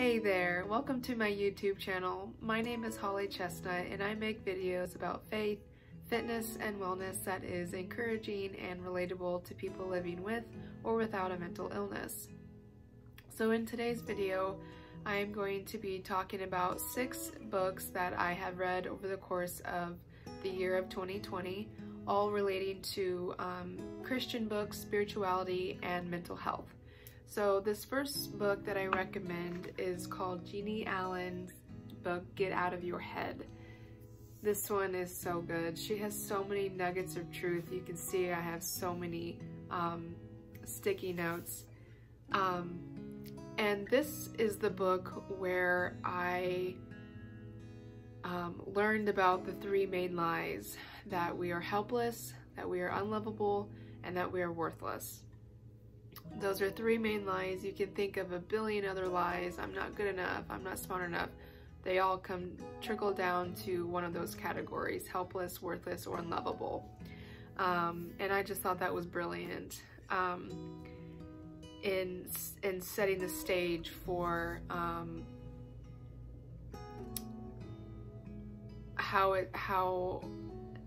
Hey there, welcome to my YouTube channel. My name is Holly Chestnut and I make videos about faith, fitness, and wellness that is encouraging and relatable to people living with or without a mental illness. So in today's video, I am going to be talking about 6 books that I have read over the course of the year of 2020, all relating to Christian books, spirituality, and mental health. So this first book that I recommend is called Jeannie Allen's book, Get Out of Your Head. This one is so good. She has so many nuggets of truth. You can see I have so many sticky notes. And this is the book where I learned about the 3 main lies: that we are helpless, that we are unlovable, and that we are worthless. Those are 3 main lies. You can think of a billion other lies. I'm not good enough. I'm not smart enough. They all trickle down to one of those categories: helpless, worthless, or unlovable. And I just thought that was brilliant in setting the stage for how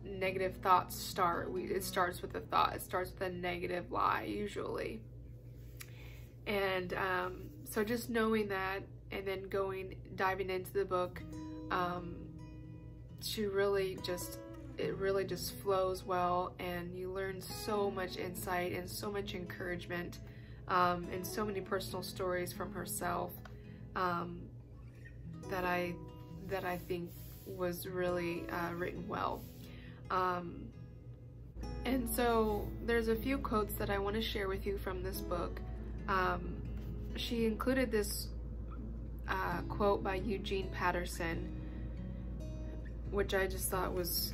negative thoughts start. It starts with a thought. It starts with a negative lie usually. And so just knowing that, and then diving into the book, it really just flows well, and you learn so much insight and so much encouragement, and so many personal stories from herself that I think was really written well. And so there's a few quotes that I want to share with you from this book. She included this quote by Eugene Patterson, which I just thought was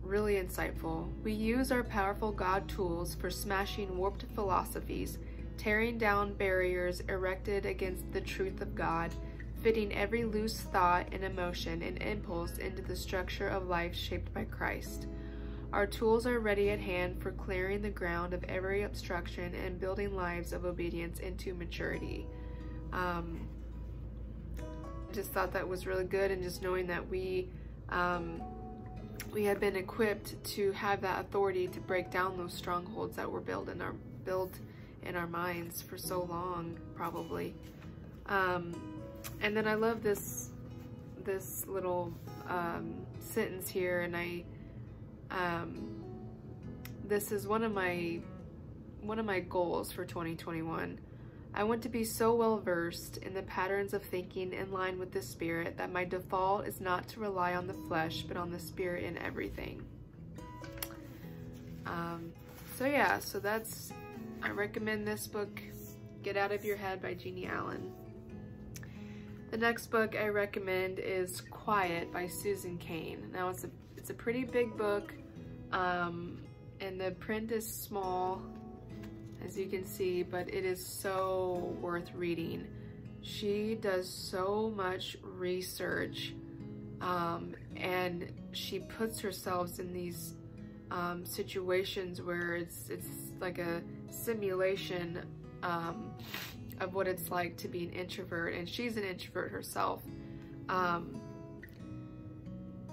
really insightful. "We use our powerful God tools for smashing warped philosophies, tearing down barriers erected against the truth of God, fitting every loose thought and emotion and impulse into the structure of life shaped by Christ. Our tools are ready at hand for clearing the ground of every obstruction and building lives of obedience into maturity." I just thought that was really good, and just knowing that we have been equipped to have that authority to break down those strongholds that were built in our minds for so long, probably. And then I love this little sentence here, and this is one of my goals for 2021. "I want to be so well versed in the patterns of thinking in line with the Spirit that my default is not to rely on the flesh, but on the Spirit in everything." So yeah, I recommend this book, Get Out of Your Head by Jeannie Allen. The next book I recommend is Quiet by Susan Cain. Now it's a pretty big book, and the print is small, as you can see, but it is so worth reading. She does so much research, and she puts herself in these situations where it's like a simulation of what it's like to be an introvert, and she's an introvert herself.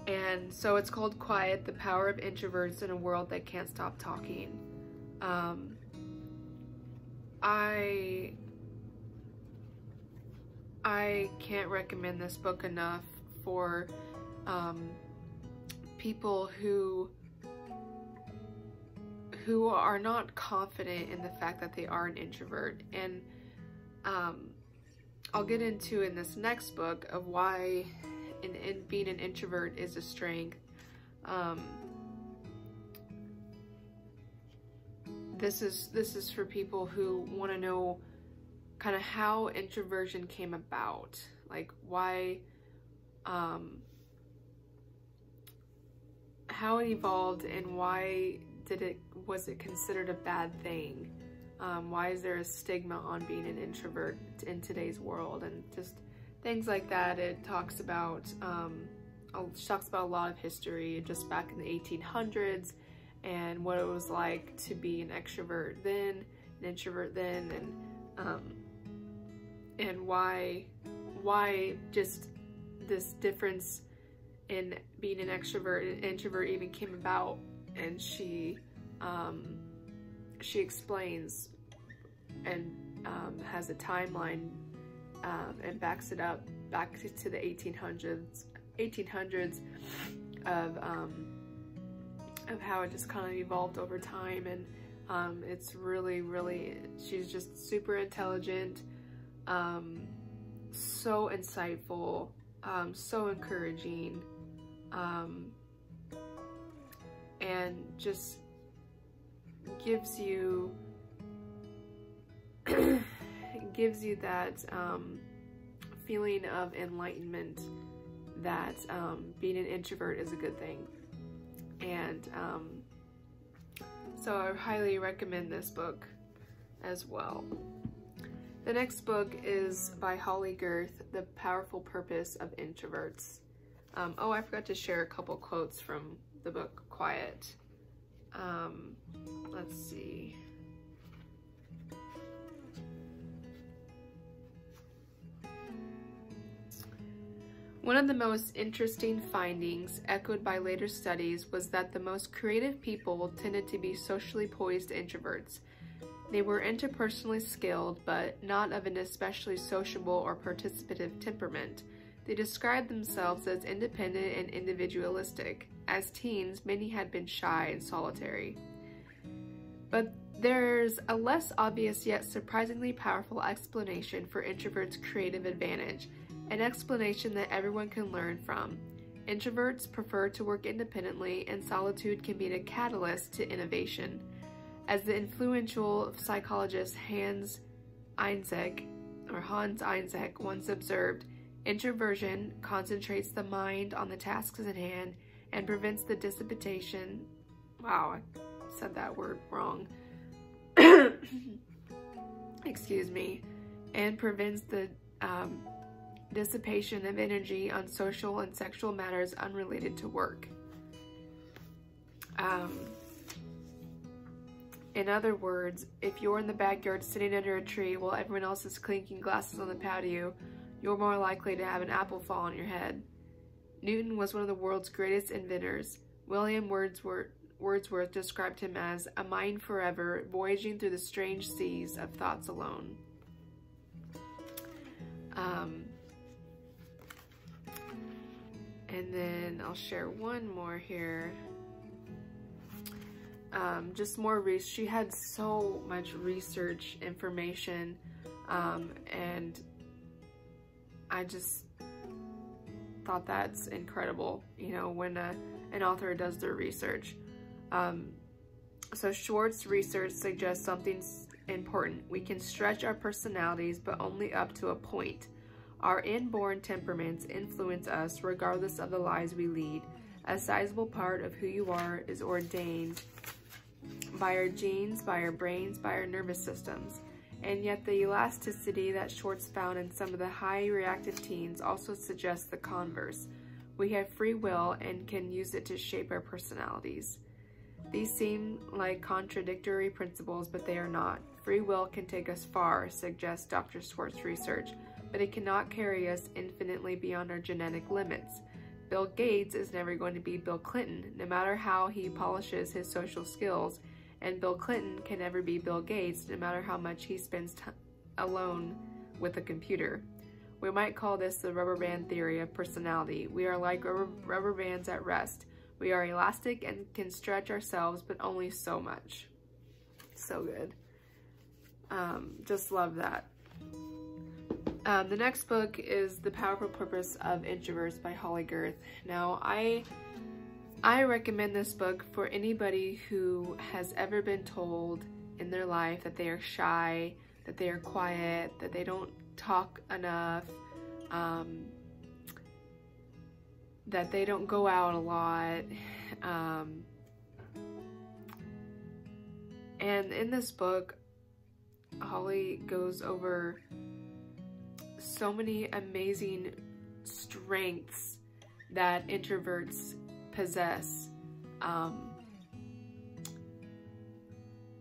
And so it's called Quiet: The Power of Introverts in a World That Can't Stop Talking. I can't recommend this book enough for people who are not confident in the fact that they are an introvert. And I'll get into in this next book of why in being an introvert is a strength. This is for people who want to know kind of how introversion came about, like why, how it evolved, and why was it considered a bad thing? Why is there a stigma on being an introvert in today's world, and just things like that. It talks about a lot of history, just back in the 1800s, and what it was like to be an extrovert then, an introvert then, and and why just this difference in being an extrovert and introvert even came about. And she explains and has a timeline and backs it up back to the 1800s of how it just kind of evolved over time. And it's really, she's just super intelligent, so insightful, so encouraging, and just gives you that feeling of enlightenment that being an introvert is a good thing. And so I highly recommend this book as well. The next book is by Holly Girth, The Powerful Purpose of Introverts. Oh, I forgot to share a couple quotes from the book Quiet. Let's see. One of the most interesting findings, echoed by later studies, was that the most creative people tended to be socially poised introverts. They were interpersonally skilled, but not of an especially sociable or participative temperament. They described themselves as independent and individualistic. As teens, many had been shy and solitary. But there's a less obvious yet surprisingly powerful explanation for introverts' creative advantage, an explanation that everyone can learn from. Introverts prefer to work independently, and solitude can be a catalyst to innovation. As the influential psychologist Hans Eysenck once observed, introversion concentrates the mind on the tasks at hand and prevents the dissipation. Wow, I said that word wrong. Excuse me. And prevents the dissipation of energy on social and sexual matters unrelated to work. In other words, if you're in the backyard sitting under a tree while everyone else is clinking glasses on the patio, you're more likely to have an apple fall on your head. Newton was one of the world's greatest inventors. William Wordsworth described him as a mind forever voyaging through the strange seas of thoughts alone. And then I'll share one more here. Just more research. She had so much research information, and I just thought that's incredible, you know, when an author does their research. So Schwartz's research suggests something important. We can stretch our personalities, but only up to a point. Our inborn temperaments influence us regardless of the lives we lead. A sizable part of who you are is ordained by our genes, by our brains, by our nervous systems. And yet the elasticity that Schwartz found in some of the high reactive teens also suggests the converse. We have free will and can use it to shape our personalities. These seem like contradictory principles, but they are not. Free will can take us far, suggests Dr. Schwartz's research, but it cannot carry us infinitely beyond our genetic limits. Bill Gates is never going to be Bill Clinton, no matter how he polishes his social skills, and Bill Clinton can never be Bill Gates, no matter how much he spends alone with a computer. We might call this the rubber band theory of personality. We are like rubber bands at rest. We are elastic and can stretch ourselves, but only so much. So good. Just love that. The next book is The Powerful Purpose of Introverts by Holly Girth. Now, I recommend this book for anybody who has ever been told in their life that they are shy, that they are quiet, that they don't talk enough, that they don't go out a lot. And in this book, Holly goes over so many amazing strengths that introverts possess,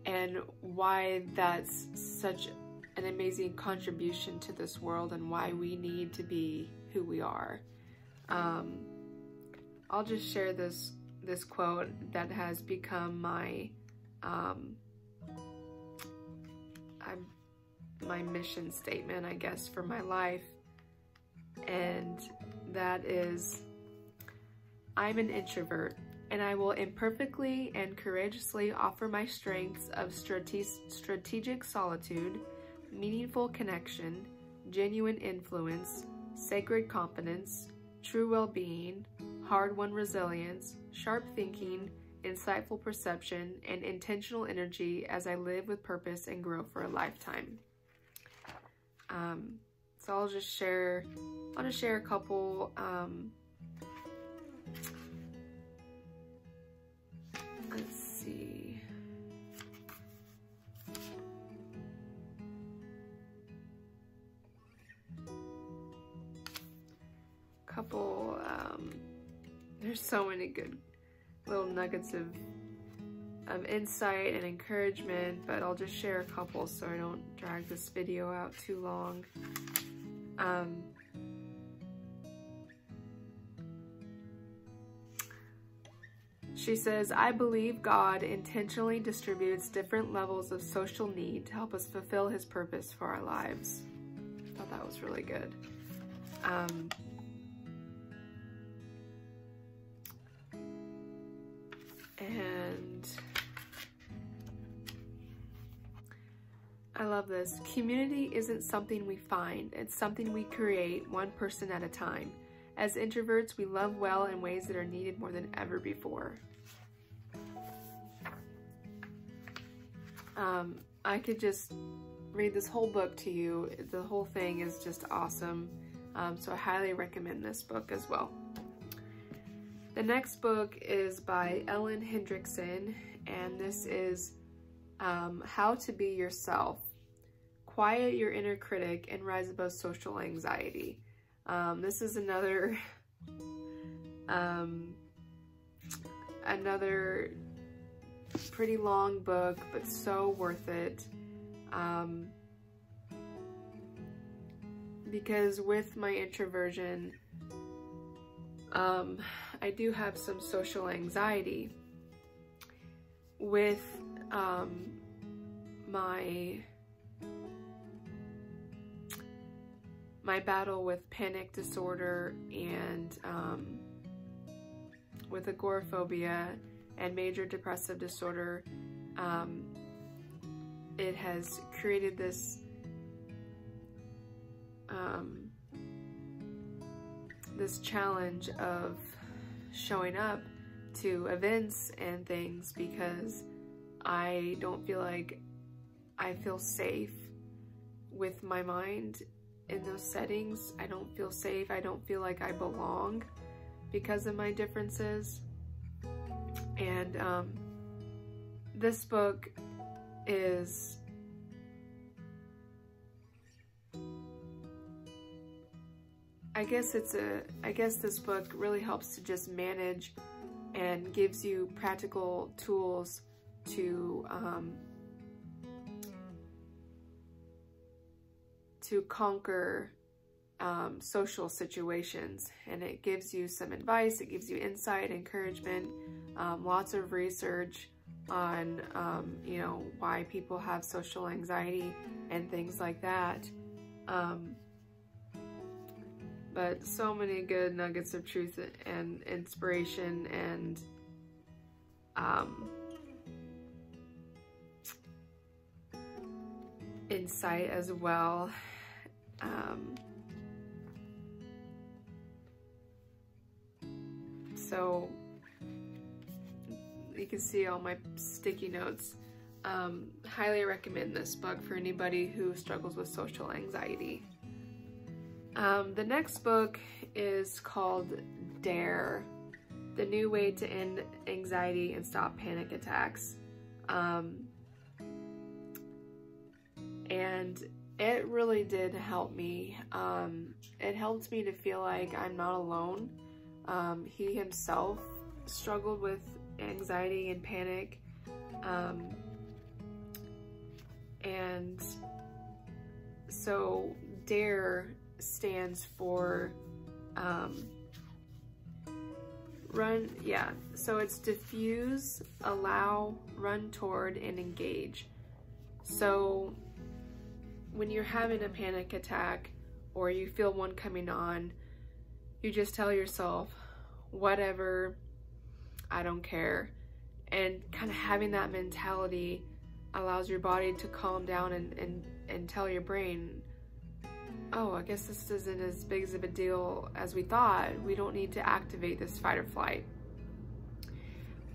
and why that's such an amazing contribution to this world and why we need to be who we are. I'll just share this quote that has become my my mission statement, I guess, for my life, and that is, "I'm an introvert, and I will imperfectly and courageously offer my strengths of strategic solitude, meaningful connection, genuine influence, sacred confidence, true well-being, hard-won resilience, sharp thinking, insightful perception, and intentional energy as I live with purpose and grow for a lifetime." So I'll just share a couple, let's see. There's so many good little nuggets of insight and encouragement, but I'll just share a couple so I don't drag this video out too long. She says, "I believe God intentionally distributes different levels of social need to help us fulfill his purpose for our lives." I thought that was really good. And I love this. "Community isn't something we find, it's something we create, one person at a time. As introverts, we love well in ways that are needed more than ever before." I could just read this whole book to you. The whole thing is just awesome. So I highly recommend this book as well. The next book is by Ellen Hendrickson, and this is How to Be Yourself. Quiet Your Inner Critic and Rise Above Social Anxiety. This is another pretty long book, but so worth it. Because with my introversion, I do have some social anxiety. With my battle with panic disorder and with agoraphobia and major depressive disorder, it has created this this challenge of showing up to events and things because I don't feel like I feel safe with my mind in those settings. I don't feel safe. I don't feel like I belong because of my differences. And this book is I guess this book really helps to just manage and gives you practical tools to conquer social situations, and it gives you some advice, it gives you insight, encouragement, lots of research on you know, why people have social anxiety and things like that. But so many good nuggets of truth and inspiration and insight as well. So you can see all my sticky notes. Highly recommend this book for anybody who struggles with social anxiety. The next book is called Dare, The New Way to End Anxiety and Stop Panic Attacks. And it really did help me. It helped me to feel like I'm not alone. He himself struggled with anxiety and panic. And So DARE stands for so it's diffuse, allow, run toward, and engage. So when you're having a panic attack or you feel one coming on, you just tell yourself, whatever, I don't care. And kind of having that mentality allows your body to calm down and tell your brain, oh, I guess this isn't as big of a deal as we thought. We don't need to activate this fight or flight.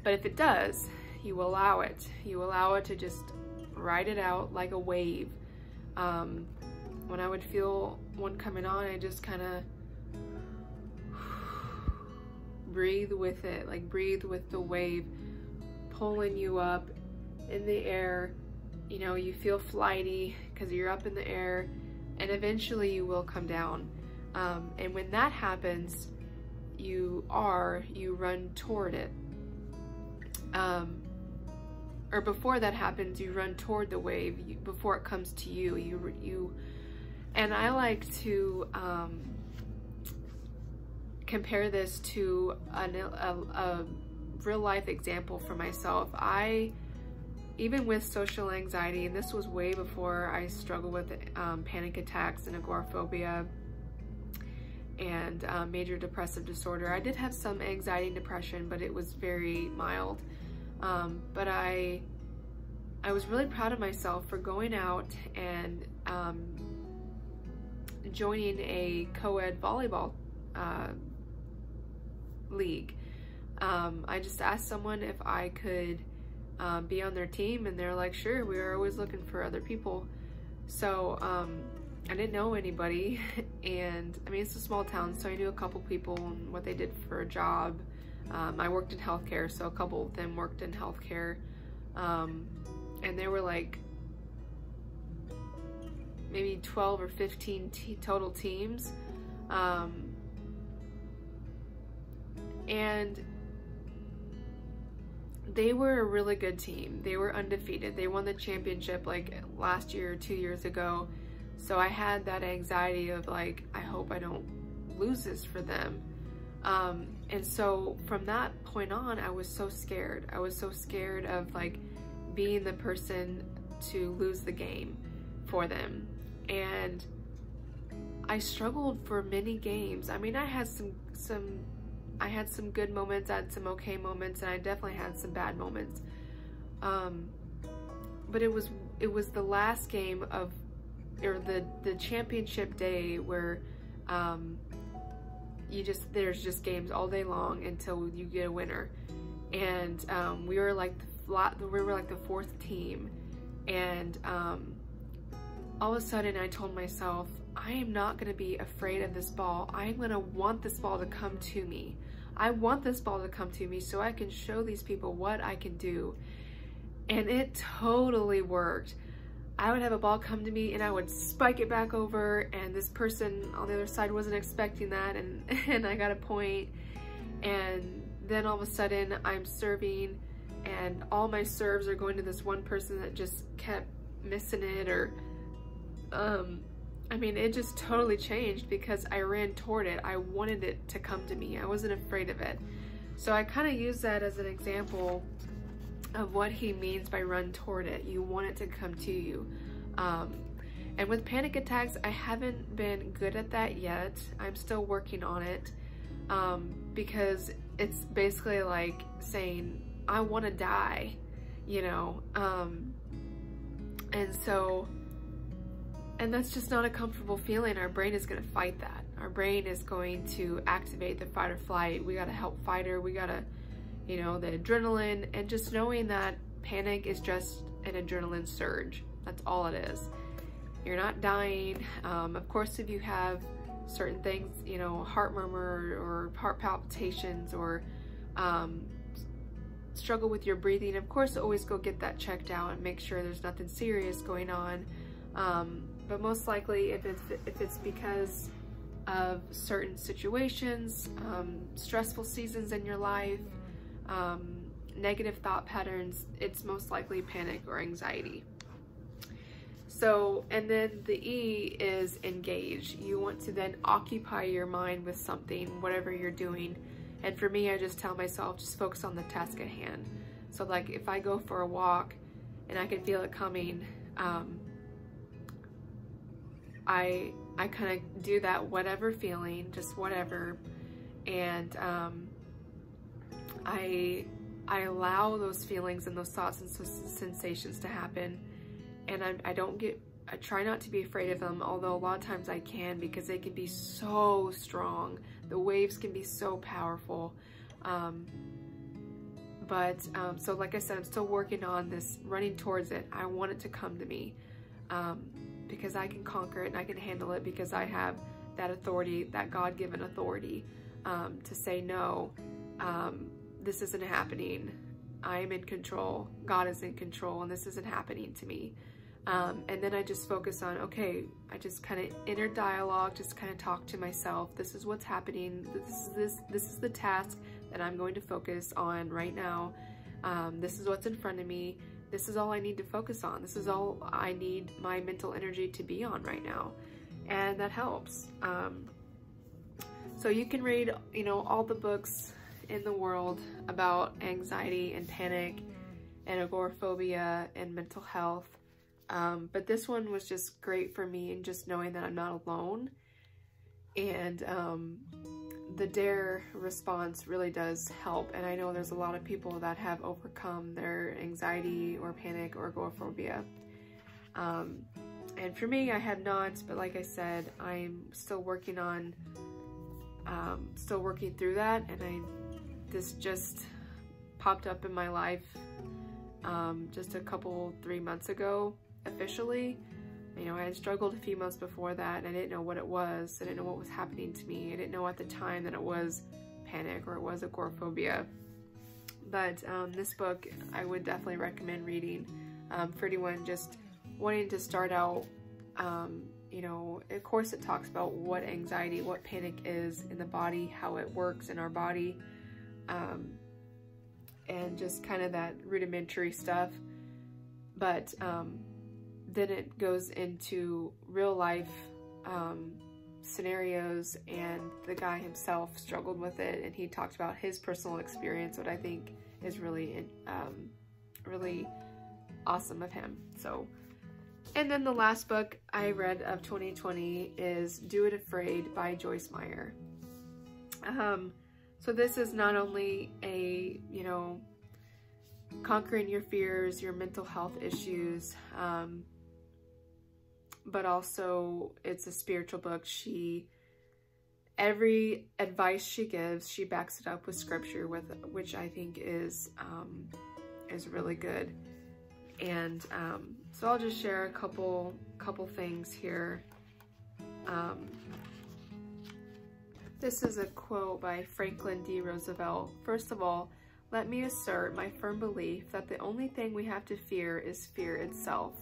But if it does, you allow it. You allow it to just ride it out like a wave. When I would feel one coming on, I just kind of breathe with it, like breathe with the wave pulling you up in the air. You know, you feel flighty because you're up in the air, and eventually you will come down. And when that happens, you run toward it. Or before that happens, you run toward the wave before it comes to you. And I like to compare this to a real life example for myself. Even with social anxiety, and this was way before I struggled with panic attacks and agoraphobia and major depressive disorder. I did have some anxiety and depression, but it was very mild. But I was really proud of myself for going out and joining a co-ed volleyball league. I just asked someone if I could be on their team, and they're like, sure, we were always looking for other people. So I didn't know anybody, and I mean, it's a small town, so I knew a couple people and what they did for a job. I worked in healthcare, so a couple of them worked in healthcare, and there were like maybe 12 or 15 total teams, and they were a really good team. They were undefeated. They won the championship like last year or 2 years ago. So I had that anxiety of like, I hope I don't lose this for them. And so from that point on, I was so scared. I was so scared of like being the person to lose the game for them. And I struggled for many games. I mean, I had some good moments, I had some okay moments, and I definitely had some bad moments. But it was the last game of, or the championship day where there's just games all day long until you get a winner. And we were like the fourth team, and all of a sudden I told myself, I am not going to be afraid of this ball. I am going to want this ball to come to me. I want this ball to come to me so I can show these people what I can do. And it totally worked. I would have a ball come to me and I would spike it back over, and this person on the other side wasn't expecting that, and I got a point. And then all of a sudden I'm serving, and all my serves are going to this one person that just kept missing it, or I mean, it just totally changed because I ran toward it. I wanted it to come to me. I wasn't afraid of it. So I kind of use that as an example of what he means by run toward it. You want it to come to you. And with panic attacks, I haven't been good at that yet. I'm still working on it, because it's basically like saying, I want to die, you know? And that's just not a comfortable feeling. Our brain is going to fight that. Our brain is going to activate the fight or flight. We got to help fighter. We got to, you know, the adrenaline, and just knowing that panic is just an adrenaline surge. That's all it is. You're not dying. Of course, if you have certain things, you know, heart murmur or heart palpitations, or struggle with your breathing, of course, always go get that checked out and make sure there's nothing serious going on. But most likely, if it's because of certain situations, stressful seasons in your life, negative thought patterns, it's most likely panic or anxiety. So, and then the E is engage. You want to then occupy your mind with something, whatever you're doing. And for me, I just tell myself, just focus on the task at hand. So like if I go for a walk and I can feel it coming, I kind of do that whatever feeling, just whatever, and I allow those feelings and those thoughts and sensations to happen, and I try not to be afraid of them, although a lot of times I can, because they can be so strong. The waves can be so powerful. So like I said, I'm still working on this, running towards it. I want it to come to me, because I can conquer it and I can handle it, because I have that authority, that God-given authority, to say no, this isn't happening. I am in control. God is in control, and this isn't happening to me. And then I just focus on, okay, I just kind of inner dialogue, just kind of talk to myself. This is what's happening. This is the task that I'm going to focus on right now. This is what's in front of me. This is all I need to focus on. This is all I need my mental energy to be on right now. And that helps. So you can read, you know, all the books in the world about anxiety and panic and agoraphobia and mental health. But this one was just great for me, and just knowing that I'm not alone. And the DARE response really does help. And I know there's a lot of people that have overcome their anxiety or panic or agoraphobia. And for me, I have not, but like I said, I'm still working on, still working through that. And this just popped up in my life just a couple, 3 months ago, officially. You know, I had struggled a few months before that, and I didn't know what it was. I didn't know what was happening to me. I didn't know at the time that it was panic or it was agoraphobia. But this book I would definitely recommend reading for anyone just wanting to start out. You know, of course it talks about what anxiety, what panic is in the body, how it works in our body, and just kind of that rudimentary stuff. But then it goes into real life scenarios, and the guy himself struggled with it, and he talked about his personal experience, what I think is really really awesome of him. So, and then the last book I read of 2020 is Do It Afraid by Joyce Meyer. So this is not only a, you know, conquering your fears, your mental health issues, but also it's a spiritual book. Every advice she gives, she backs it up with scripture, which I think is really good. And so I'll just share a couple things here. This is a quote by Franklin D. Roosevelt. First of all, let me assert my firm belief that the only thing we have to fear is fear itself.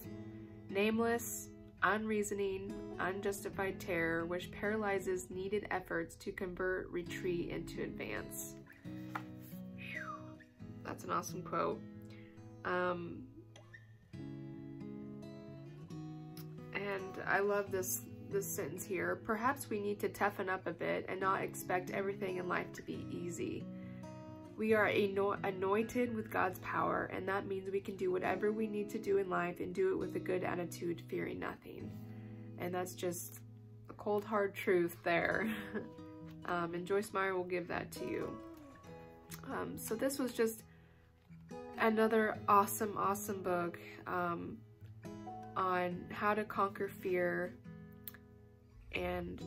Nameless, unreasoning, unjustified terror which paralyzes needed efforts to convert retreat into advance. Whew. That's an awesome quote. And I love this sentence here. Perhaps we need to toughen up a bit and not expect everything in life to be easy. We are anointed with God's power, and that means we can do whatever we need to do in life and do it with a good attitude, fearing nothing. And that's just a cold, hard truth there. And Joyce Meyer will give that to you. So this was just another awesome book on how to conquer fear, and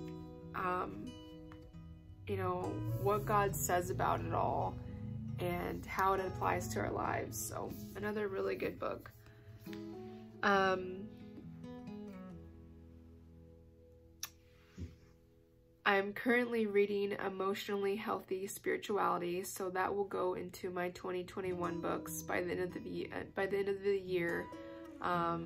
you know, what God says about it all and how it applies to our lives. So another really good book. I'm currently reading Emotionally Healthy Spirituality, so that will go into my 2021 books by the end of the year. I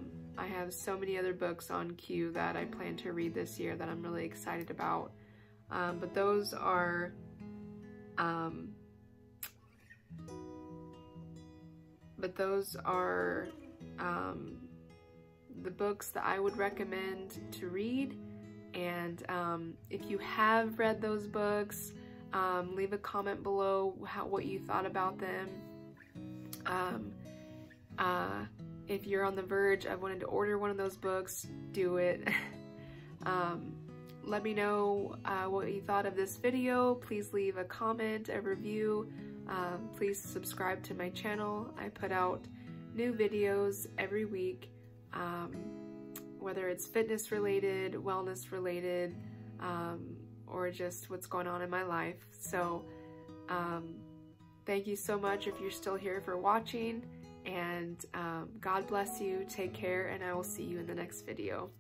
have so many other books on queue that I plan to read this year that I'm really excited about. But those are the books that I would recommend to read. And if you have read those books, leave a comment below what you thought about them. If you're on the verge of wanting to order one of those books, do it. Let me know what you thought of this video. Please leave a comment, a review. Please subscribe to my channel. I put out new videos every week, whether it's fitness related, wellness related, or just what's going on in my life. So thank you so much if you're still here for watching, and God bless you, take care, and I will see you in the next video.